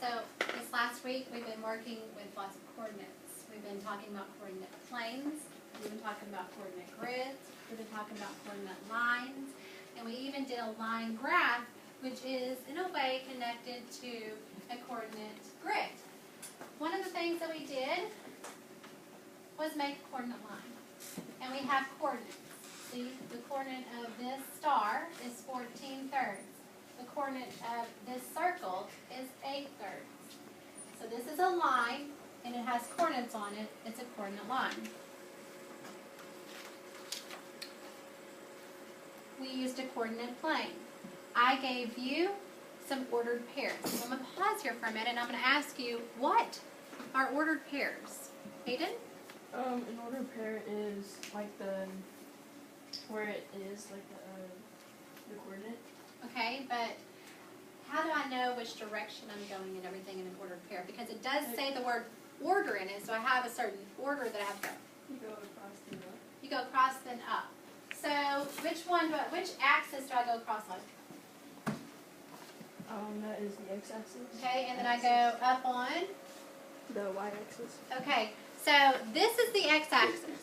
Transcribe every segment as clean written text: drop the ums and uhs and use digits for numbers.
So this last week we've been working with lots of coordinates. We've been talking about coordinate planes, we've been talking about coordinate grids, we've been talking about coordinate lines, and we even did a line graph, which is in a way connected to a coordinate grid. One of the things that we did was make a coordinate line. And we have coordinates. See, the coordinate of this star is 14/3. The coordinate of this circle is 8/3. So this is a line, and it has coordinates on it. It's a coordinate line. We used a coordinate plane. I gave you some ordered pairs. So I'm going to pause here for a minute, and I'm going to ask you, what are ordered pairs? Hayden? An ordered pair is like where it is, like the coordinate. Okay, but how do I know which direction I'm going and everything in an ordered pair? Because it does say the word order in it, so I have a certain order that I have to go. You go across then up. You go across then up. So which axis do I go across on? That is the x-axis. Okay, and then I go up on? The y-axis. Okay, so this is the x-axis.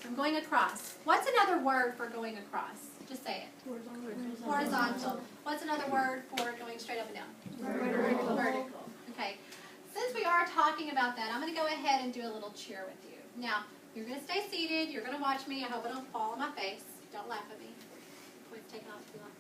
I'm going across. What's another word for going across? Just say it. Horizontal. Horizontal. What's another word for going straight up and down? Vertical. Vertical. Okay. Since we are talking about that, I'm going to go ahead and do a little cheer with you. Now, you're going to stay seated. You're going to watch me. I hope I don't fall on my face. Don't laugh at me. We've taken off too long.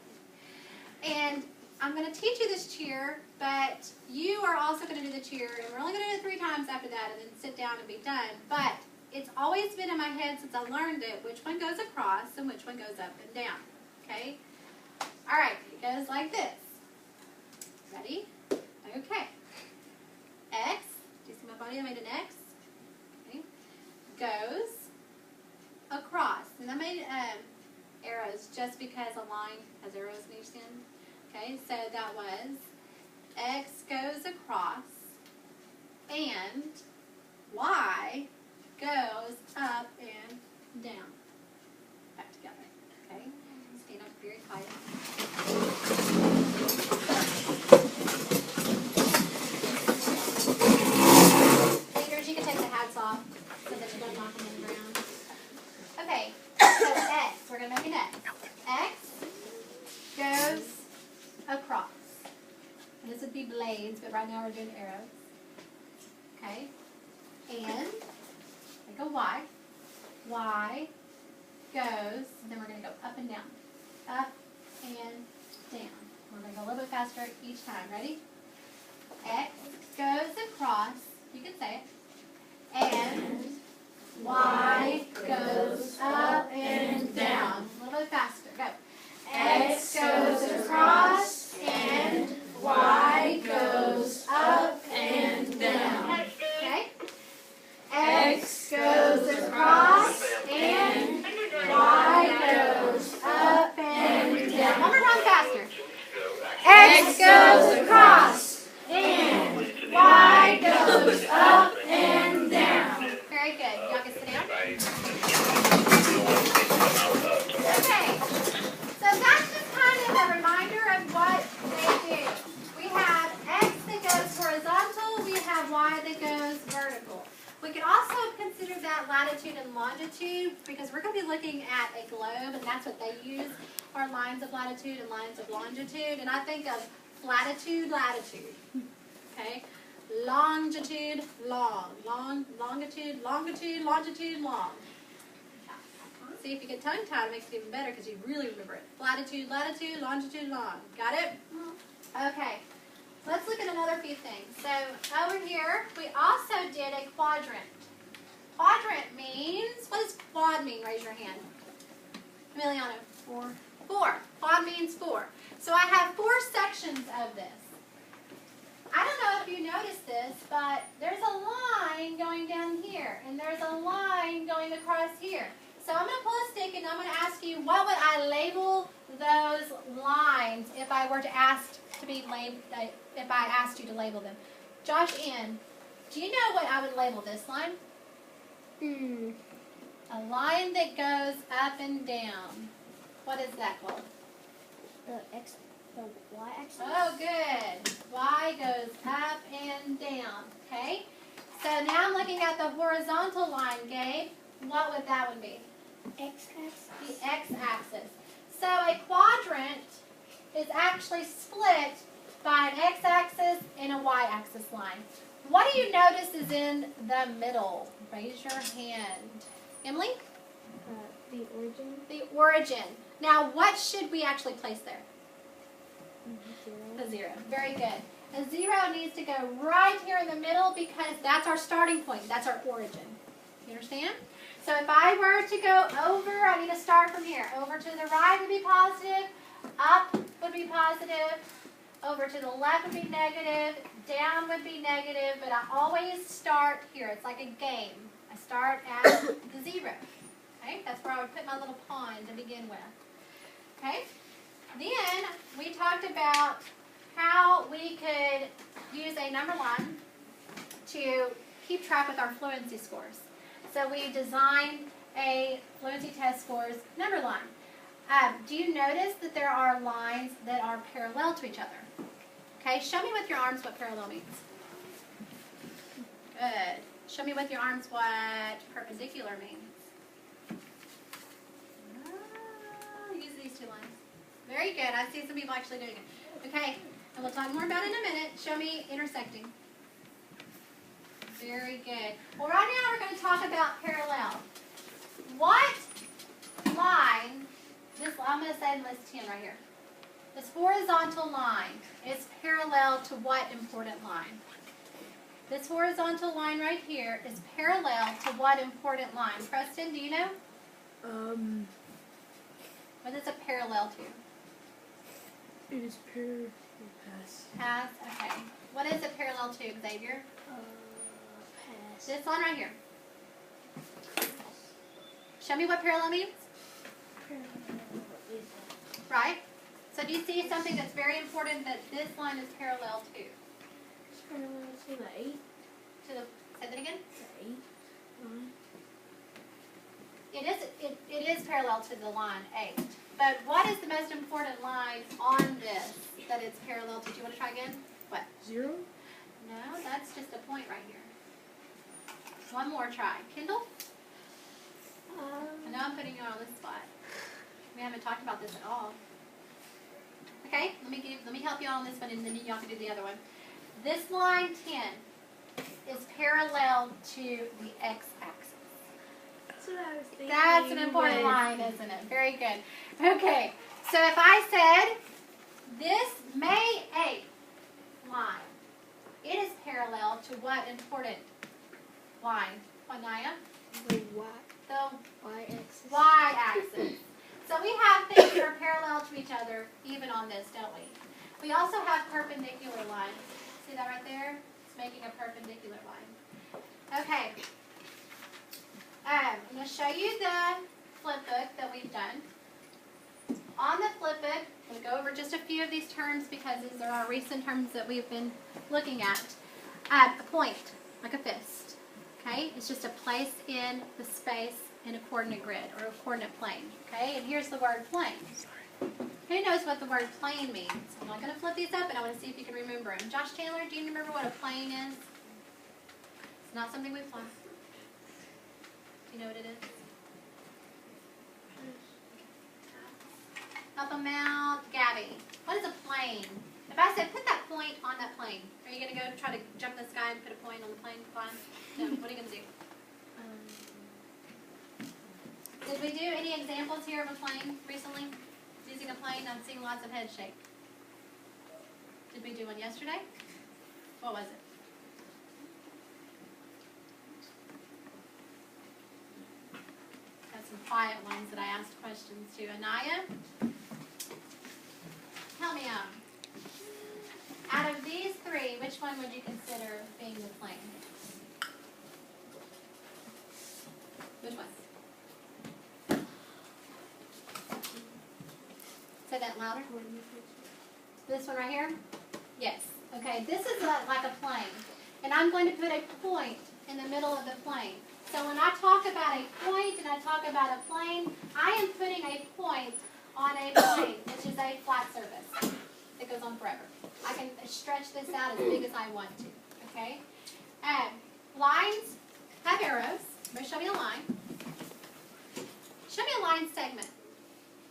And I'm going to teach you this cheer, but you are also going to do the cheer, and we're only going to do it 3 times after that and then sit down and be done. But it's always been in my head since I learned it, which one goes across and which one goes up and down. Okay? All right, it goes like this. Ready? Okay. X, do you see my body? I made an X. Okay. Goes across. And I made arrows just because a line has arrows in each end. Okay, so that was X goes across and Y goes up and down. Back together. Okay? Stand up very quiet. Fingers, you can take the hats off so that you don't knock them in the ground. Okay, so X, we're going to make an X. X goes across. And this would be blades, but right now we're doing arrows. Okay? And like a Y. Y goes, and then we're going to go up and down. Up and down. We're going to go a little bit faster each time. Ready? X goes across. You can say it. And Y goes up and down. A little bit faster. Go. X goes across and Y goes up and down. Okay? X goes across and Y goes up and down. One more time faster. X goes across and Y goes up and down. Very good. Y'all can sit down. Okay. So that's just kind of a reminder of what they do. We have X that goes horizontal. We have Y that goes vertical. We can also consider that latitude and longitude because we're going to be looking at a globe, and that's what they use, are lines of latitude and lines of longitude. And I think of latitude, latitude. Okay? Longitude, long. Longitude, longitude, longitude, long. See, if you get tongue-tied, it makes it even better because you really remember it. Latitude, latitude, longitude, long. Got it? Okay. Let's look at another few things. So, over here, we also did a quadrant. Quadrant means, what does quad mean? Raise your hand. Emiliano. 4. 4. Quad means 4. So I have 4 sections of this. I don't know if you noticed this, but there's a line going down here, and there's a line going across here. So I'm going to pull a stick, and I'm going to ask you, what would I label those lines if I were to ask to be labeled, if I asked you to label them? Josh N., do you know what I would label this line? A line that goes up and down. What is that called? X. The y-axis. Oh, good. Y goes up and down. Okay? So now I'm looking at the horizontal line, Gabe. What would that one be? X-axis. The x-axis. So a quadrant is actually split by an x-axis and a y-axis line. What do you notice is in the middle? Raise your hand. Emily? The origin. The origin. Now, what should we actually place there? 0. A 0. Very good. A 0 needs to go right here in the middle because that's our starting point. That's our origin. You understand? So if I were to go over, I need to start from here. Over to the right would be positive. Up would be positive. Over to the left would be negative. Down would be negative. But I always start here. It's like a game. I start at the 0. Okay? That's where I would put my little pawn to begin with. Okay? Then we talked about how we could use a number line to keep track with our fluency scores. So we designed a fluency test scores number line. Do you notice that there are lines that are parallel to each other? Okay, show me with your arms what parallel means. Good. Show me with your arms what perpendicular means. Use these two lines. Very good. I see some people actually doing it. Okay, and we'll talk more about it in a minute. Show me intersecting. Very good. Well, right now we're going to talk about parallel. What line, I'm going to say list 10 right here. This horizontal line is parallel to what important line? This horizontal line right here is parallel to what important line? Preston, do you know? What is it parallel to? It is pass. Pass, okay. What is it parallel to, Xavier? Pass. This line right here. Show me what parallel means. Right? So do you see something that's very important that this line is parallel to? It's parallel to the 8. To the, say that again? The 8 line. It is parallel to the line 8. But what is the most important line on this that it's parallel to? Do you want to try again? What? 0? No, that's just a point right here. One more try. Kendall? I know I'm putting you on this spot. We haven't talked about this at all. Okay, let me help you on this one, and then y'all can do the other one. This line 10 is parallel to the x-axis. That's what I was thinking. That's an important line, isn't it? Very good. Okay, so if I said this May 8th line, it is parallel to what important line? Anaya? The y. The Y-axis. y-axis. So we have things that are parallel to each other, even on this, don't we? We also have perpendicular lines. See that right there? It's making a perpendicular line. Okay. I'm going to show you the flip book that we've done. On the flip book, I'm going to go over just a few of these terms because these are our recent terms that we've been looking at. A point, like a fist. Okay? It's just a place in the space in a coordinate grid or a coordinate plane. Okay? And here's the word plane. Who knows what the word plane means? I'm not going to flip these up, and I want to see if you can remember them. Josh Chandler, do you remember what a plane is? It's not something we fly. Do you know what it is? Help them out. Gabby, what is a plane? If I said put that point on that plane, are you going to go try to jump the sky and put a point on the plane? Fine. No. What are you going to do? Did we do any examples here of a plane recently? Using a plane, I'm seeing lots of head shake. Did we do one yesterday? What was it? Got some quiet ones that I asked questions to. Anaya? Help me out. Out of these three, which one would you consider being the plane? Which one? Say that louder. This one right here? Yes. Okay, this is like a plane. And I'm going to put a point in the middle of the plane. So when I talk about a point and I talk about a plane, I am putting a point on a plane, which is a flat surface. goes on forever. I can stretch this out as big as I want to, okay? Lines have arrows. Everybody show me a line. Show me a line segment.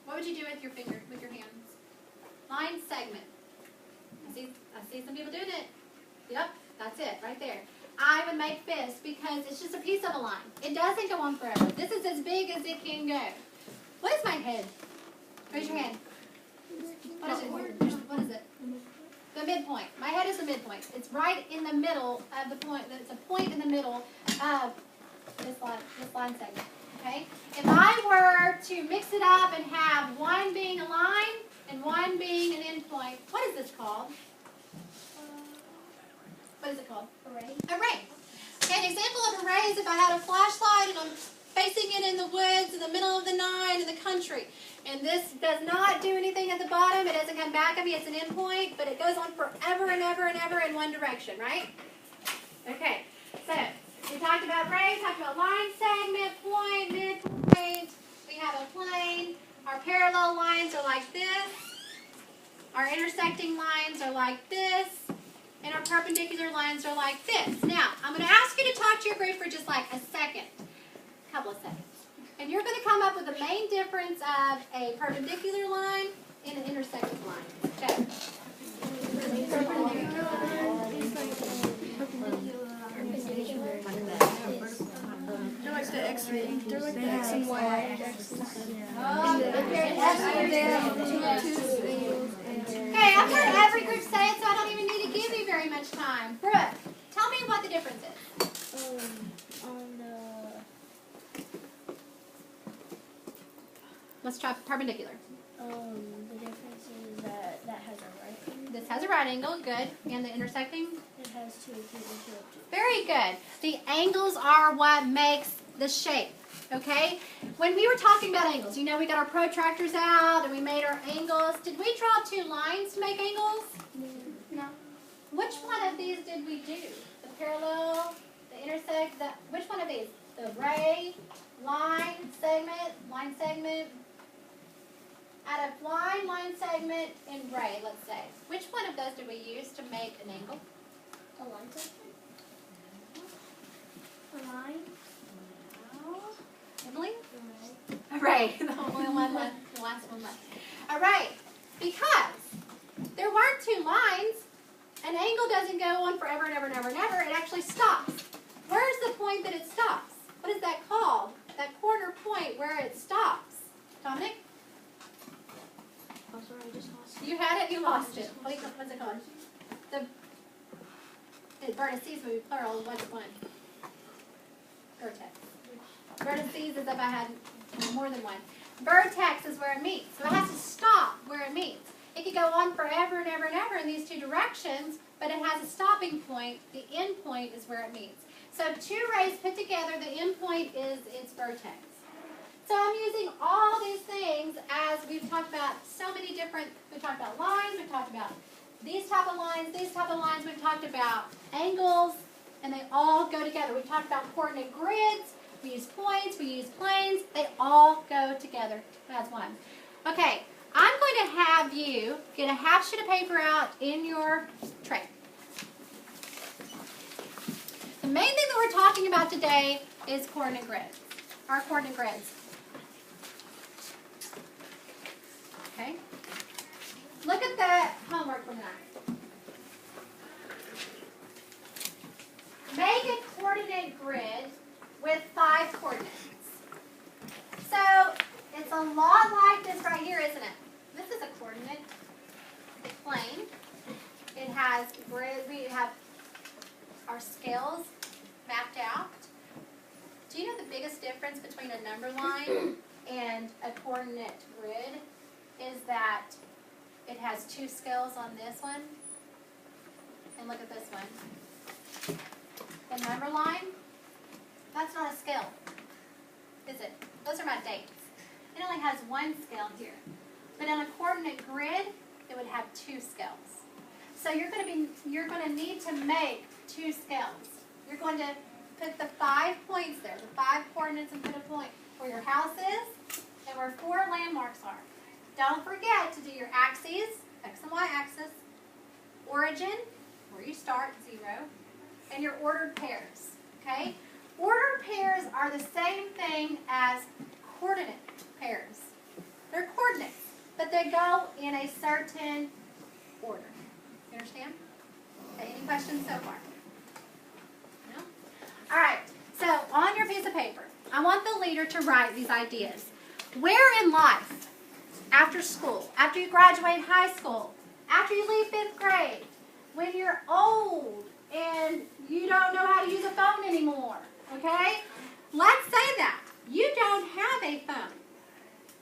What would you do with your finger, with your hands? Line segment. I see some people doing it. Yep, that's it, right there. I would make this because it's just a piece of a line. It doesn't go on forever. This is as big as it can go. What is my head? Raise your hand. What is it? What is it? The midpoint. My head is the midpoint. It's right in the middle of the point. It's a point in the middle of this line segment. Okay? If I were to mix it up and have one being a line and one being an endpoint, what is this called? What is it called? Array. Array. Okay, an example of array is if I had a flashlight and I'm facing it in the woods in the middle of the night in the country. And this does not do anything at the bottom. It doesn't come back at me. It's an endpoint, but it goes on forever and ever and ever in one direction, right? Okay, so we talked about array, talked about line segment, point, midpoint. We have a plane. Our parallel lines are like this. Our intersecting lines are like this. And our perpendicular lines are like this. Now, I'm going to ask you to talk to your group for just like a second, a couple of seconds. And you're going to come up with the main difference of a perpendicular line and an intersecting line. Okay. They're like the X and Y. Okay, I've heard every group say it, so I don't even need to give you very much time. Brooke, tell me what the difference is. On the Let's try perpendicular. the difference is that that has a right angle. This has a right angle, good. And the intersecting? It has two acute and two obtuse. Very good. The angles are what makes the shape, okay? When we were talking about angles, you know we got our protractors out and we made our angles. Did we draw two lines to make angles? No. Which one of these did we do? The parallel, the intersect, which one of these? The ray, line segment. Out of line segment, and ray, let's say. Which one of those did we use to make an angle? A line segment? A line? Emily? Array. Array. The only one left. The last one left. Array. Because there weren't two lines. An angle doesn't go on forever and ever and ever and ever. It actually stops. Where's the point that it stops? What is that called? That corner point where it stops. Dominic? Oh, sorry, I just lost it. You had it, you lost it. What's it called? The vertices would be plural. What's one? Vertex. Vertices is if I had more than one. Vertex is where it meets. So it has to stop where it meets. It could go on forever and ever and ever in these two directions, but it has a stopping point. The end point is where it meets. So two rays put together, the end point is its vertex. So I'm using all these things as we've talked about so many different, we've talked about lines, we've talked about these type of lines, we've talked about angles, and they all go together. We've talked about coordinate grids, we use points, we use planes, they all go together as one. Okay, I'm going to have you get a half sheet of paper out in your tray. The main thing that we're talking about today is coordinate grids, our coordinate grids. Okay? Look at the homework from tonight. Make a coordinate grid with 5 coordinates. So, it's a lot like this right here, isn't it? This is a coordinate. It's a plane. It has grid. We have our scales mapped out. Do you know the biggest difference between a number line and a coordinate grid is that it has 2 scales on this one? And look at this one. The number line, that's not a scale, is it? Those are my dates. It only has 1 scale here. But on a coordinate grid, it would have 2 scales. So you're going to need to make 2 scales. You're going to put the 5 points there, the 5 coordinates, and put a point where your house is and where 4 landmarks are. Don't forget to do your axes, X and Y axis, origin, where you start, 0, and your ordered pairs, okay? Ordered pairs are the same thing as coordinate pairs. They're coordinates, but they go in a certain order. You understand? Okay, any questions so far? No? All right, so on your piece of paper, I want the leader to write these ideas. Where in life, after school, after you graduate high school, after you leave 5th grade, when you're old and you don't know how to use a phone anymore, okay? Let's say that you don't have a phone.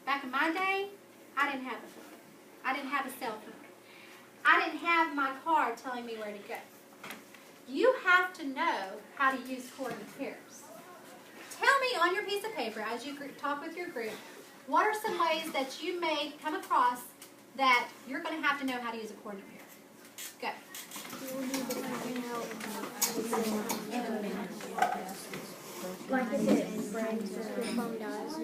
Back in my day, I didn't have a phone. I didn't have a cell phone. I didn't have my card telling me where to go. You have to know how to use coordinate pairs. Tell me on your piece of paper as you talk with your group, what are some ways that you may come across that you're going to have to know how to use a coordinate pair? Go. Like if it breaks or your phone dies,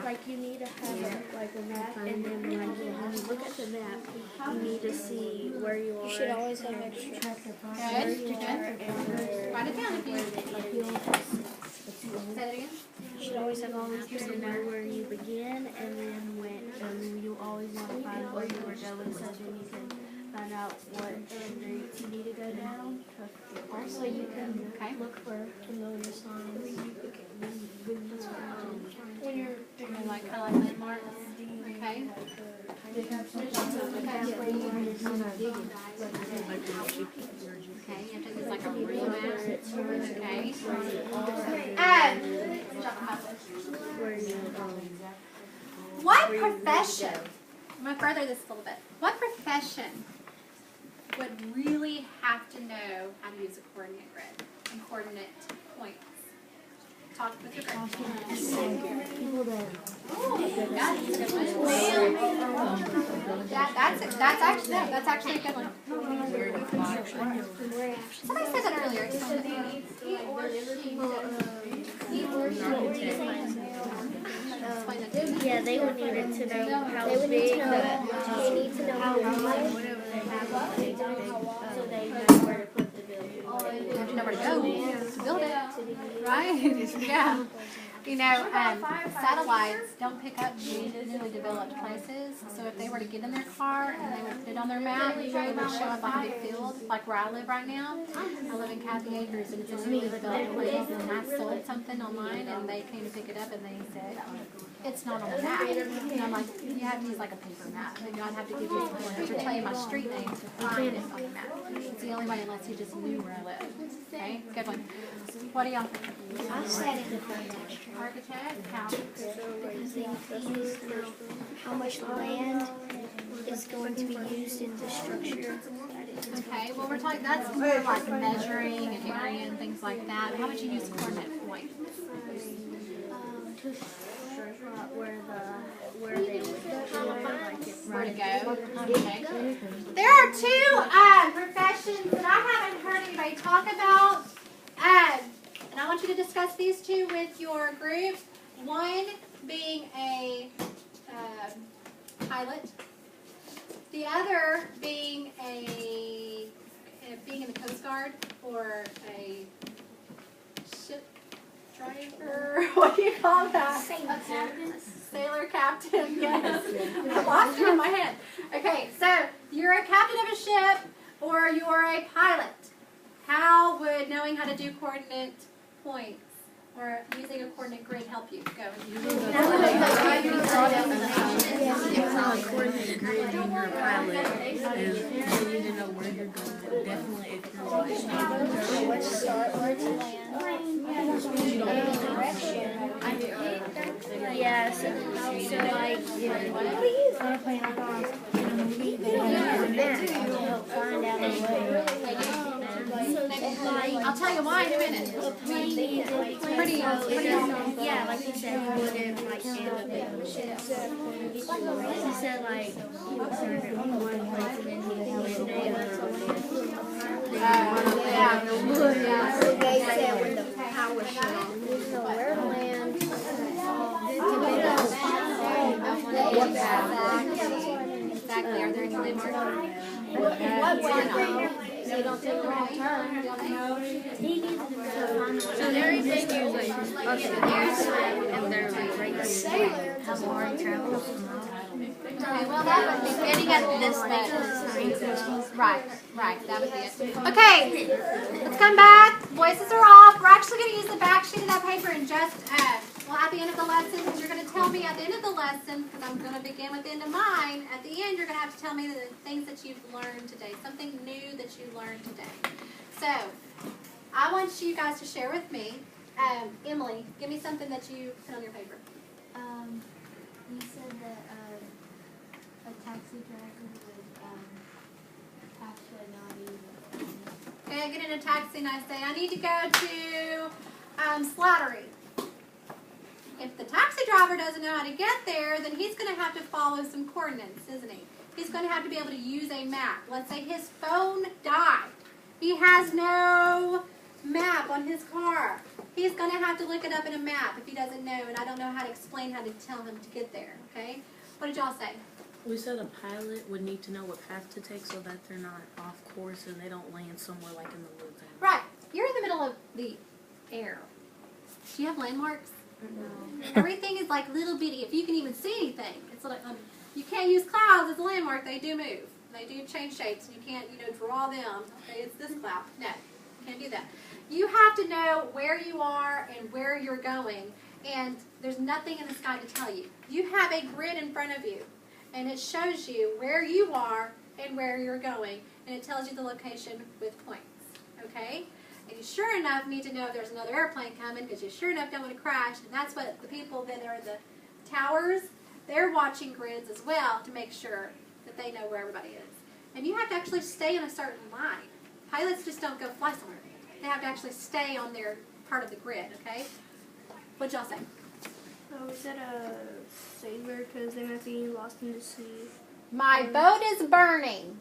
like you need to have like a map, and then when you look at the map, you need to see where you are. You should always have extra. Good. Write it down if you say that again. You should always have all maps to know where you begin, and then when you always want to find where you were going, so then you can find out what routes you need to go down. Also, you can look for familiar signs. When you're doing like kind of like landmarks. Okay. Okay, you have to use like a real map. Okay. What profession, I'm going to further this a little bit. What profession would really have to know how to use a coordinate grid and coordinate points? Talk with your group. That's actually a good one. Somebody said that earlier. Yeah, they would need it to know how big they need to know how wide so they know where to put the building. You have to know where to go to build it, right? Yeah. You know, satellites don't pick up newly developed places, so if they were to get in their car and they would put it on their map, it would show up like a big field, like where I live right now. I live in Kathy Acres, and it's a newly developed place, and I sold something online, and they came to pick it up, and they said, it's not on the map. And I'm like, you have to use like a paper map, and I'd have to give you some pointers or tell you my street name to find it on the map. It's the only way unless you just knew where I live. Okay, good one. What do y'all think? I said it. Architect, how? Because they need to know how much land is going to be used in the structure. Okay, well we're talking, that's more like measuring and area and things like that. How would you use coordinate point? To where they would Where to go? Okay. There are two professions that I haven't heard anybody talk about. And I want you to discuss these two with your group. One being a pilot. The other being being in the Coast Guard or a ship driver. What do you call that? Sailor captain. Yes. I lost it in my head. Okay, so you're a captain of a ship or you're a pilot. How would knowing how to do coordinate points or using a coordinate grid help you? Go. Coordinate grid and you're a pilot, and you need to know where you're going. Definitely if you're like yeah, so like find out the way. I'll tell you why in a minute. Pretty yeah, like you said, you wouldn't like stand up in the ship. He said like he was starting in one place and then he went there. They said when the power shut off, you know where to land. Exactly. Are there any landmarks? What so you don't take the wrong turn. So there is this news like, okay, and they're like right there. How far it travels tomorrow. Okay, well, that would be getting at this much. Right, that would be it. Okay, let's come back. Voices are off. We're actually going to use the back sheet of that paper and just, well, at the end of the lesson, you're going to tell me at the end of the lesson, because I'm going to begin with the end of mine, at the end you're going to have to tell me the things that you've learned today, something new that you learned today. So, I want you guys to share with me. Emily, give me something that you put on your paper. You said that a taxi driver would have to not even. Okay, I get in a taxi and I say, I need to go to Slattery. If the taxi driver doesn't know how to get there, then he's going to have to follow some coordinates, isn't he? He's going to have to be able to use a map. Let's say his phone died. He has no map on his car. He's going to have to look it up in a map if he doesn't know, and I don't know how to explain how to tell him to get there, okay? What did y'all say? We said a pilot would need to know what path to take so that they're not off course and they don't land somewhere like in the woods. Right. You're in the middle of the air. Do you have landmarks? No. Everything is like little bitty. If you can even see anything, it's like you can't use clouds as a landmark. They do move. They do change shapes. And you can't, draw them. Okay, it's this cloud. No, you can't do that. You have to know where you are and where you're going. And there's nothing in the sky to tell you. You have a grid in front of you, and it shows you where you are and where you're going, and it tells you the location with points. Okay. And you sure enough need to know if there's another airplane coming, because you sure enough don't want to crash. And that's what the people that are in the towers, they're watching grids as well to make sure that they know where everybody is. And you have to actually stay in a certain line. Pilots just don't go fly somewhere. They have to actually stay on their part of the grid, okay? What'd y'all say? We said a sailor because they might be lost in the sea. My boat is burning.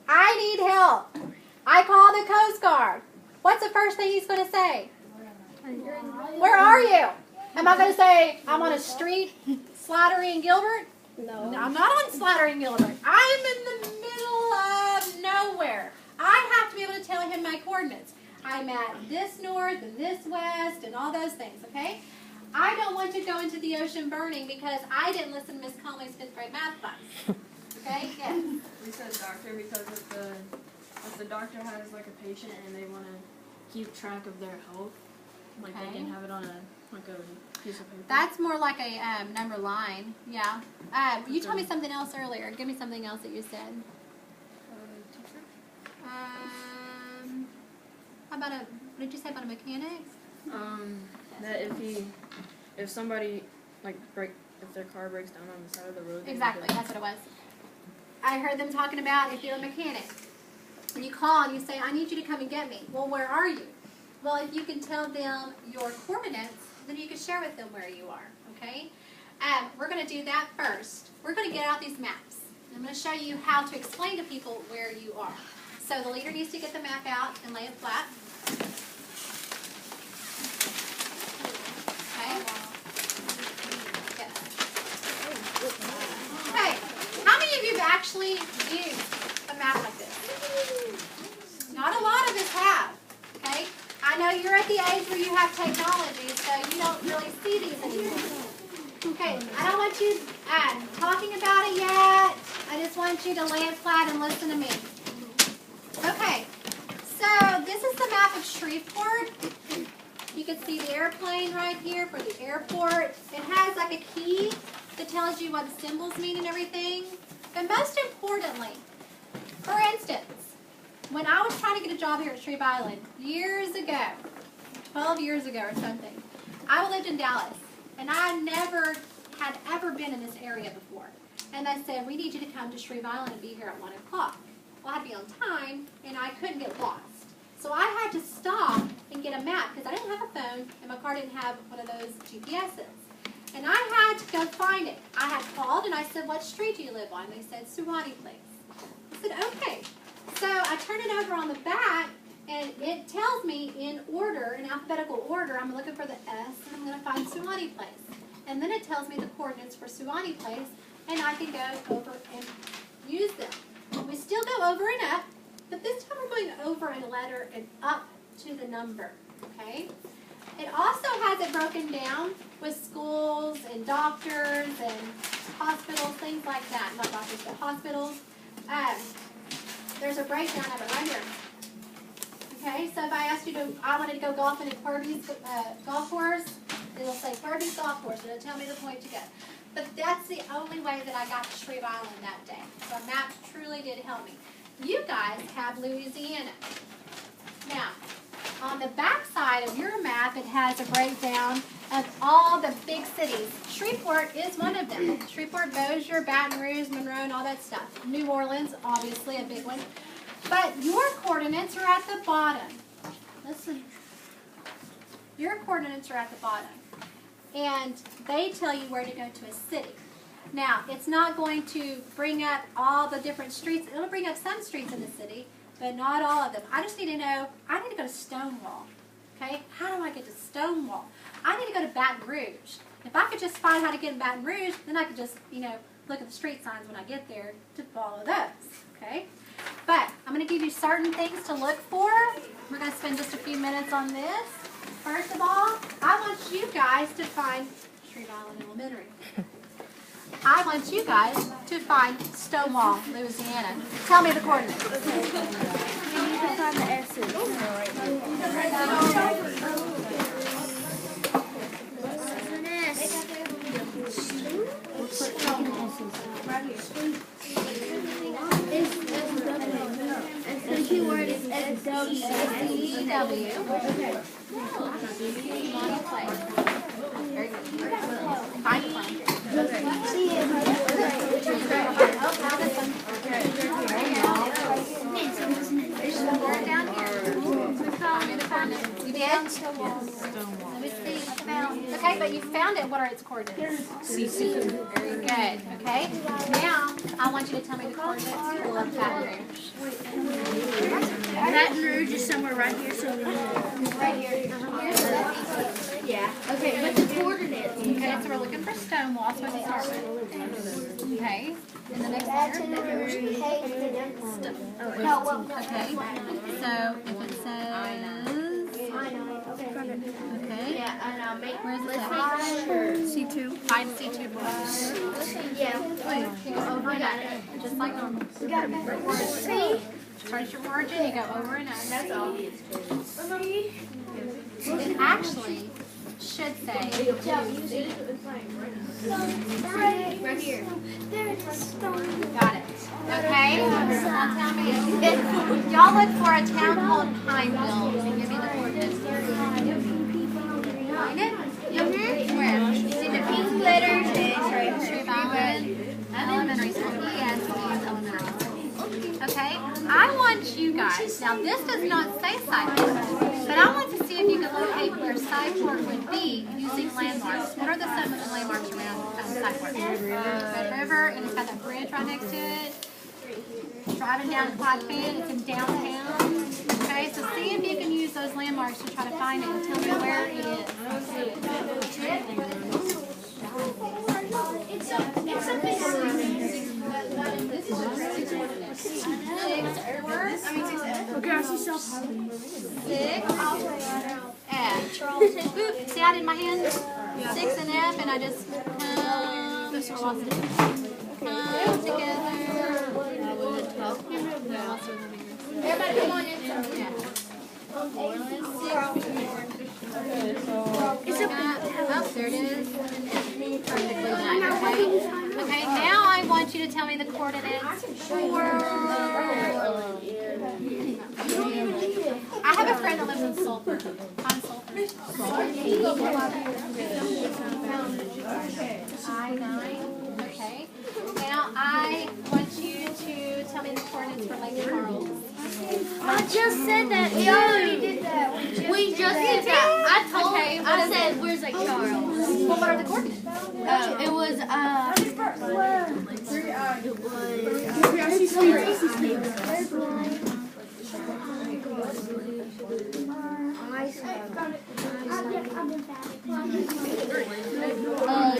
I need help. I call the Coast Guard. What's the first thing he's going to say? Where are you? Am I going to say, I'm on a street, Slattery and Gilbert? No, I'm not on Slattery and Gilbert. I am in the middle of nowhere. I have to be able to tell him my coordinates. I'm at this north and this west and all those things, okay? I don't want to go into the ocean burning because I didn't listen to Miss Conley's 5th grade math class. Okay? Yes. We said doctor because if the doctor has like a patient and they want to keep track of their health, like they can have it on a piece of paper. That's more like a number line. Yeah. You told me something else earlier. Give me something else that you said. Teacher? How about what did you say about a mechanic? That if somebody if their car breaks down on the side of the road. Exactly, that's what it was. I heard them talking about if you're a mechanic and you call and you say, I need you to come and get me. Well, where are you? Well, if you can tell them your coordinates, then you can share with them where you are, okay? We're going to do that first. We're going to get out these maps. I'm going to show you how to explain to people where you are. So the leader needs to get the map out and lay it flat. Okay? Yes. Okay. How many of you have actually used a map like this? Not a lot of us have. Okay? I know you're at the age where you have technology, so you don't really see these anymore. Okay, I don't want you talking about it yet. I just want you to lay it flat and listen to me. Okay, so this is the map of Shreveport. You can see the airplane right here for the airport. It has like a key that tells you what symbols mean and everything. But most importantly, for instance, when I was trying to get a job here at Shreve Island years ago, 12 years ago or something, I lived in Dallas. And I never had ever been in this area before. And they said, we need you to come to Shreve Island and be here at 1 o'clock. Well, I had to be on time, and I couldn't get lost. So I had to stop and get a map, because I didn't have a phone, and my car didn't have one of those GPSs. And I had to go find it. I had called, and I said, what street do you live on? They said, Suwannee Place. I said, okay. So I turned it over on the back, and it tells me in order, in alphabetical order, I'm looking for the S, and I'm going to find Suwannee Place. And then it tells me the coordinates for Suwannee Place, and I can go over and use them. We still go over and up, but this time we're going over a letter and up to the number, okay? It also has it broken down with schools and doctors and hospitals, things like that. Not doctors, but hospitals. There's a breakdown of it right here. Okay, so if I asked you to, I wanted to go golfing at Kirby's golf course, it'll say Kirby's golf course, and it'll tell me the point to go. But that's the only way that I got to Shreve Island that day. So maps truly did help me. You guys have Louisiana. Now, on the back side of your map, it has a breakdown of all the big cities. Shreveport is one of them. Shreveport, Bossier, Baton Rouge, Monroe, and all that stuff. New Orleans, obviously a big one. But your coordinates are at the bottom. Listen. Your coordinates are at the bottom. And they tell you where to go to a city. Now, it's not going to bring up all the different streets. It'll bring up some streets in the city, but not all of them. I just need to know, I need to go to Stonewall. Okay? How do I get to Stonewall? I need to go to Baton Rouge. If I could just find how to get in Baton Rouge, then I could just, look at the street signs when I get there to follow those. Okay? But I'm going to give you certain things to look for. We're going to spend just a few minutes on this. First of all, I want you guys to find Shreve Island Elementary. I want you guys to find Stonewall, Louisiana. Tell me the coordinates. You need to find the S's. The keyword is S-W. Very good. Find a plane. Down here. You did? Let me see. Okay, but you found it. What are its coordinates? C2. Very good. Okay. Now, I want you to tell me the coordinates for Baton Rouge. Baton Rouge is somewhere right here, so we know. Right here. Yeah. Okay, but the coordinates. Okay, so we're looking for Stonewall. So what do you start with? Okay. And the next letter? Okay. So if it says. Okay. Yeah, and Where's it at? C2. Find C2 boys. yeah. Go over and under. Just like normal. Start at your origin, you go over and under. That's all. It actually should say. Right here. Got it. Okay? Now tell me, if y'all look for a town called Pineville, give me the coordinates. Find it? Where? See the pink letters is right Shreve Island Elementary School. Yes, Elementary School. Okay? I want you guys, now this does not say Cypher, but I want to see if you can locate where Cypher would be using landmarks. What are some of the landmarks around Cypher? Red River, and it's got that bridge right next to it. Driving down to Clyde Fan, it's in downtown. Okay, so see if you can use those landmarks to try to find it and tell me where it is. Okay, I see self. 6 F. Boop, see I did my hand? 6 and F, and I just come together. Everybody come on in. Yeah. It's a Oh, there it is. Okay, now I want you to tell me the coordinates for. I have a friend that lives in Sulphur. On Sulphur. I-9. Okay. Now I want you to tell me the coordinates for Lake Charles. I just said that. We already did that. We just did that. I said, where's Lake Charles? Well, what are the coordinates? It was,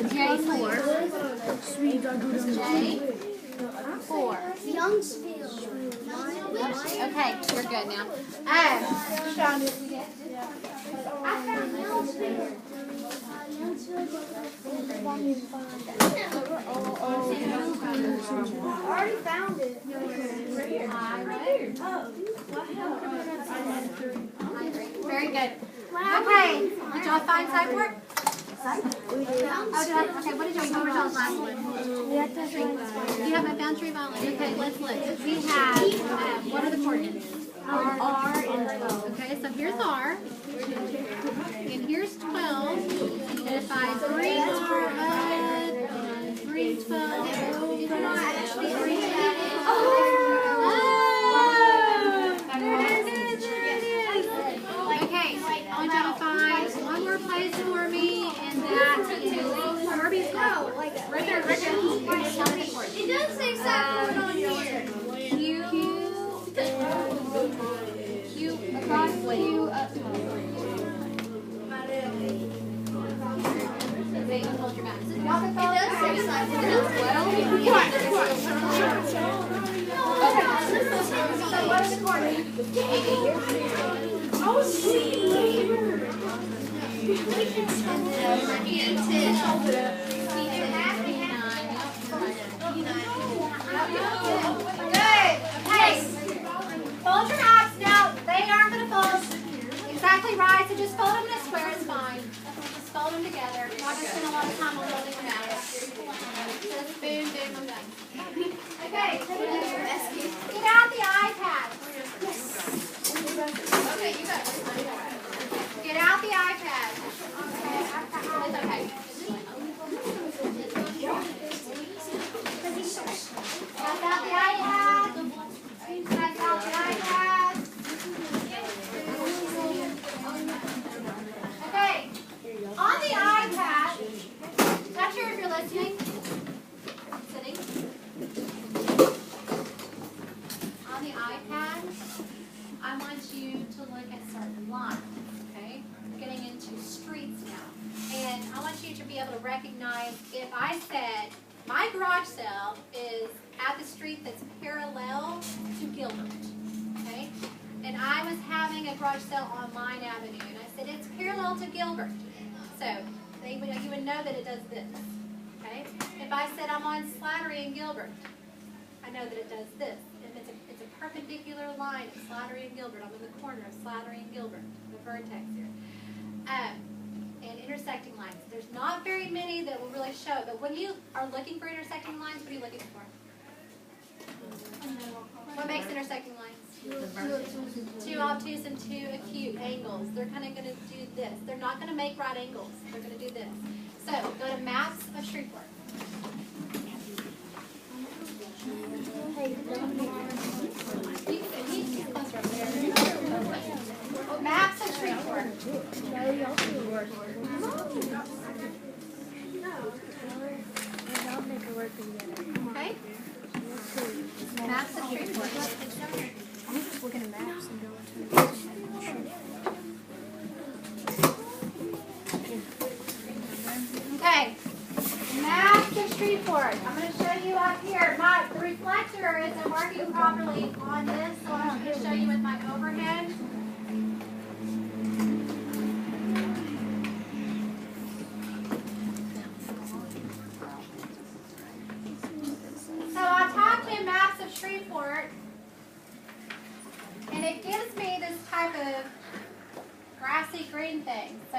J4. J4. Youngsville. Okay, we're good now. Sean, did we get? I already found it. Very good. Okay, did y'all find side work? Oh, okay, what did y'all last one? We have to You haven't found tree violin. Okay, let's look. We have, what are the chords? R and Okay, so here's R. And here's 12. And if I bring R up, bring 12 over. Okay, I want y'all to find one more place for me, and that's Herbie's go. Right there. It does say side on here. Q across Q up top. Hold your back. Y'all can follow. It does say side. It does So what is the chord? Oh, sweet. Good. Okay. Fold your maps now. They aren't going to fold exactly right, so just fold them in a square. It's fine. Just fold them together. Not going to spend a lot of time on folding them out. Just boom, boom, I'm done. Okay. Get out the iPad. Okay, you got it. Get out the iPad. It's okay. That's out the iPad. That's out the iPad. Okay. On the iPad, not sure if you're listening. Sitting. On the iPad, I want you to look at certain lines. Okay? We're getting into streets now. And I want you to be able to recognize if I said my garage sale is at the street that's parallel to Gilbert. Okay? And I was having a garage sale on Line Avenue, and I said it's parallel to Gilbert. So you would know that it does this. Okay? If I said I'm on Slattery and Gilbert, I know that it does this. And it's a perpendicular line of Slattery and Gilbert. I'm in the corner of Slattery and Gilbert, the vertex here. And intersecting lines. There's not very many that will really show, but when you are looking for intersecting lines, what are you looking for? What makes intersecting lines? Two obtuse and two acute angles. They're kind of going to do this. They're not going to make right angles. They're going to do this. So go to Maps of Shreveport. Maps of Shreveport. Okay? Maps of Shreveport. I'm just looking at maps and going to Okay. Maps of Shreveport. I'm going to show you up here. The reflector isn't working properly on this, so I'm going to show you with my overhead. So I typed in Maps of Shreveport, and it gives me this type of grassy green thing. So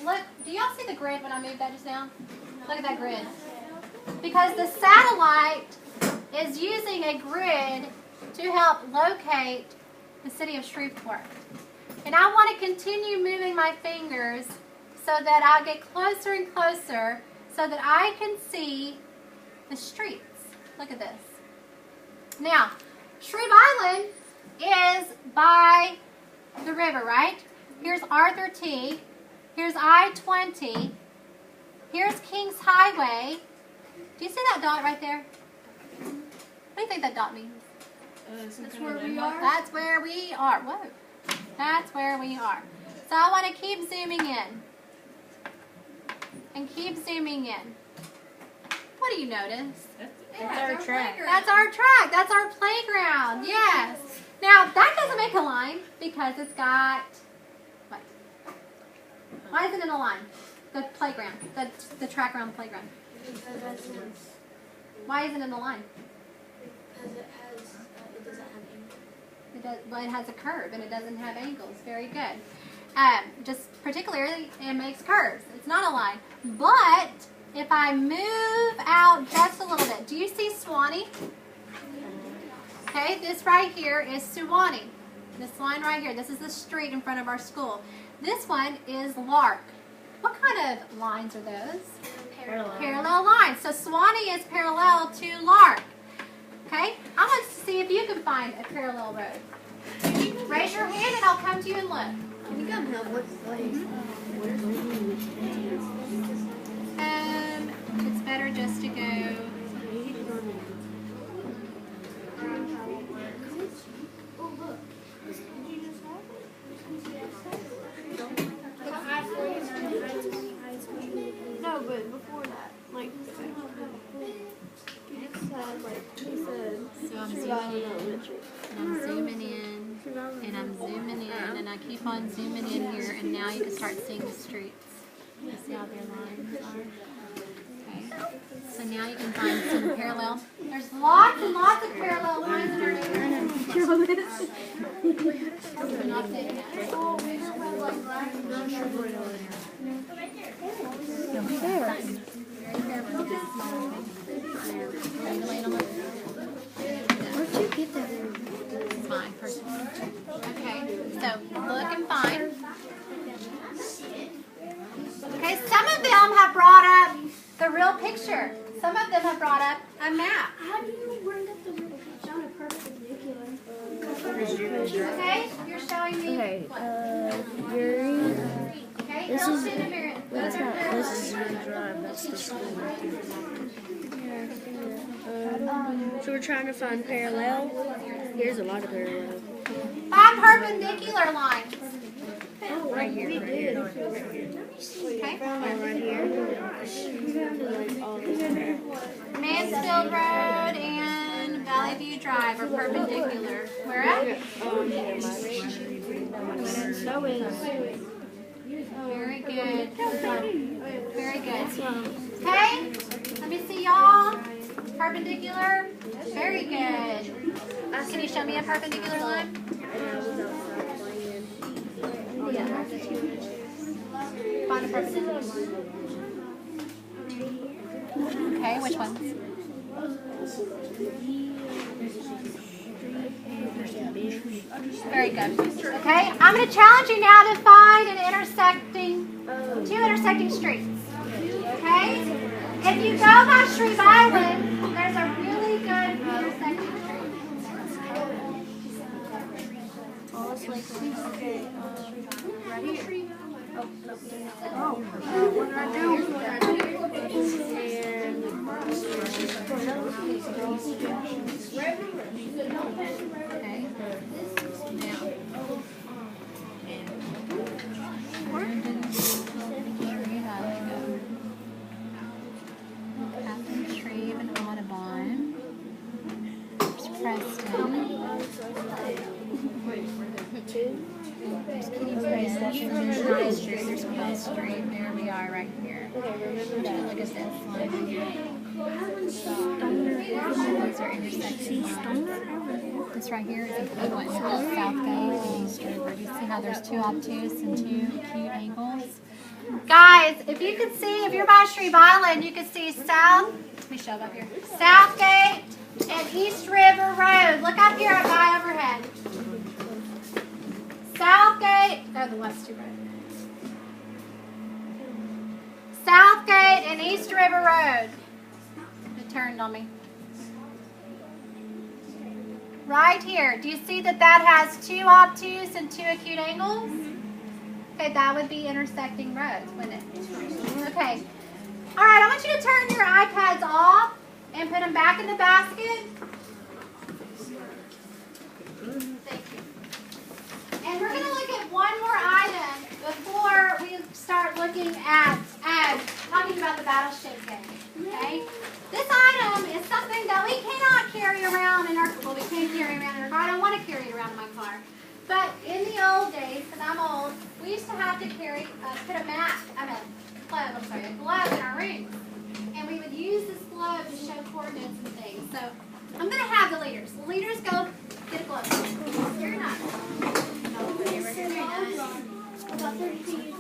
look, do y'all see the grid when I moved that just now? Look at that grid. Because the satellite is using a grid to help locate the city of Shreveport. And I want to continue moving my fingers so that I get closer and closer so that I can see the streets. Look at this. Now, Shreve Island is by the river, right? Here's Arthur T. Here's I-20. Here's Kings Highway. Do you see that dot right there? What do you think that dot means? That's where we are. That's where we are. Whoa. That's where we are. So I want to keep zooming in. And keep zooming in. What do you notice? That's our track. That's our track. That's our playground. Yes. Now, that doesn't make a line because it's got, what? Why is it in a line? The playground, the track around the playground. Why isn't it in a line? Because it doesn't have angles. Well, it has a curve and it doesn't have angles. Very good. Just particularly, it makes curves. It's not a line. But if I move out just a little bit, do you see Suwannee? Okay, this right here is Suwannee. This line right here, this is the street in front of our school. This one is Lark. What kind of lines are those? Parallel lines. So Suwannee is parallel to Lark. Okay, I want to see if you can find a parallel road. Raise your hand and I'll come to you and look. Can you come help? What place? It's better just to go. No, but before that, like, he said, So I'm zooming in, and I'm zooming in, and I keep on zooming in here, and now you can start seeing the streets. You see how their lines are? Okay. So now you can find some parallel. There's lots and lots of parallel lines in our neighborhood. Not there yet. where'd you get that from? Fine, personally. Okay, so look and find. Okay, some of them have brought up the real picture. Some of them have brought up a map. How do you bring up the real picture on a perpendicular? Okay, you're showing me. Okay, what? Yuri. Okay, This Hilton is- and Marion. That's not, this is your drive, that's the school. So we're trying to find parallel. Here's a lot of parallel. Find perpendicular lines. Right here. Okay. Right here. Like all this. Mansfield Road and Valley View Drive are perpendicular. Where at? So is. Very good. Very good. Okay, let me see y'all. Perpendicular. Very good. Can you show me a perpendicular line? Find a perpendicular line. Okay, which ones? Very good. Okay, I'm going to challenge you now to find two intersecting streets. Okay? If you go by Shreve Island, there's a really good intersecting street. What did I do? Okay. Now. Captain Shreve and Audubon. There's Preston. There's Kitty Preston. There's High Street. There's Mill Street. There we are right here. Look at this line here. Those are intersecting lines. This right here is a one called Southgate and East River. Do you see how there's two obtuse and two acute angles? Guys, if you could see, if you're by Shreve Island, you could see let me show it up here. Southgate and East River Road. Look up here at my overhead. Southgate, the West 2 Road. Southgate and East River Road. It turned on me. Right here. Do you see that has two obtuse and two acute angles? Okay, that would be intersecting roads, wouldn't it? Okay. All right, I want you to turn your iPads off and put them back in the basket. Thank you. And we're going to look at one more item before we start looking at talking about the battleship game. Okay? This item is something that we cannot carry around. around in our, well, we can't carry it around in our car. I don't want to carry it around in my car. But in the old days, because I'm old, we used to have to carry, put a glove in